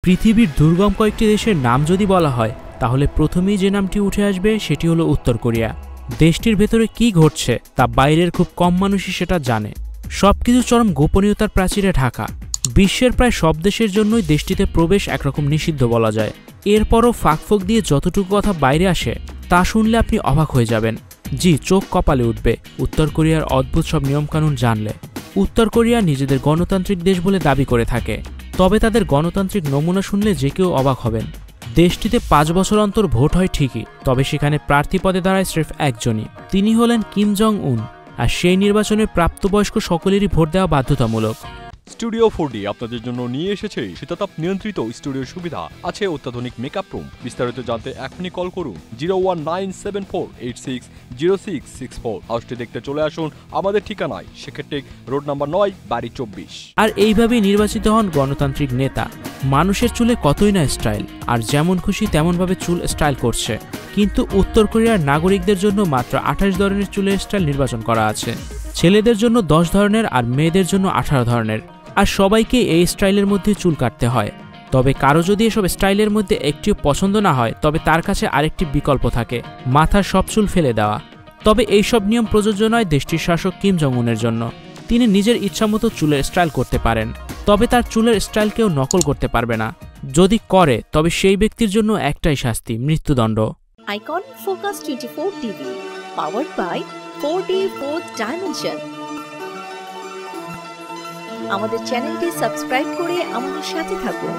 পৃথিবীর দুর্গম কয়েকটি দেশের নাম যদি বলা হয় তাহলে প্রথমেই যে নামটি উঠে আসবে সেটি হলো উত্তর কোরিয়া। দেশটির ভেতরে কি ঘটছে তা বাইরের খুব কম মানুষই সেটা জানে। সবকিছু চরম গোপনীয়তার প্রাচীরে ঢাকা। বিশ্বের প্রায় সব দেশের জন্যই দেশটিতে প্রবেশ একরকম নিষিদ্ধ বলা যায়। এরপরও ফাঁকফোক দিয়ে যতটুকু কথা বাইরে আসে তা শুনলে আপনি অবাক হয়ে যাবেন। জি, চোখ কপালে উঠবে উত্তর কোরিয়ার অদ্ভুত সব নিয়মকানুন জানলে। উত্তর কোরিয়া নিজেদের গণতান্ত্রিক দেশ বলে দাবি করে থাকে, তবে তাদের গণতান্ত্রিক নমুনা শুনলে যে কেউ অবাক হবেন। দেশটিতে 5 বছর অন্তর ভোট হয় ঠিকই, তবে সেখানে প্রার্থী পদে দাঁড়ায় স্রেফ একজনই, তিনি হলেন কিম জং উন। আর সেই নির্বাচনে প্রাপ্তবয়স্ক সকলেরই ভোট দেওয়া বাধ্যতামূলক। স্টুডিও 4D আপনাদের জন্য নিয়ে এসেছে শীতাতাপ নিয়ন্ত্রিত স্টুডিওর সুবিধা, আছে অত্যাধুনিক মেকআপ রুম। বিস্তারিত জানতে এখনই কল করুন 01974860664। হাউসটি দেখতে চলে আসুন আমাদের ঠিকানায় শেখেরটেক রোড নাম্বার 9, বাড়ি 24। আর এইভাবেই নির্বাচিত হন গণতান্ত্রিক নেতা। মানুষের চুলে কতই না স্টাইল, আর যেমন খুশি তেমনভাবে চুল স্টাইল করছে। কিন্তু উত্তর কোরিয়ার নাগরিকদের জন্য মাত্র 28 ধরনের চুলের স্টাইল নির্বাচন করা আছে। ছেলেদের জন্য 10 ধরনের আর মেয়েদের জন্য 18 ধরনের। আর সবাইকে এই স্টাইলের মধ্যে চুল কাটতে হয়। তবে কারো যদি এসব স্টাইলের মধ্যে একটিও পছন্দ না হয় তবে তার কাছে আরেকটি বিকল্প থাকে, মাথার সব চুল ফেলে দেওয়া। তবে এইসব নিয়ম প্রযোজ্য নয় দেশটির শাসক কিম জং উনের জন্য। তিনি নিজের ইচ্ছামতো চুলের স্টাইল করতে পারেন, তবে তার চুলের স্টাইল কেউ নকল করতে পারবে না। যদি করে তবে সেই ব্যক্তির জন্য একটাই শাস্তি, মৃত্যুদণ্ড। Icon focus 24 TV, powered by 4D Fourth Dimension। আমাদের চ্যানেলটি সাবস্ক্রাইব করে আমাদের সাথে থাকুন।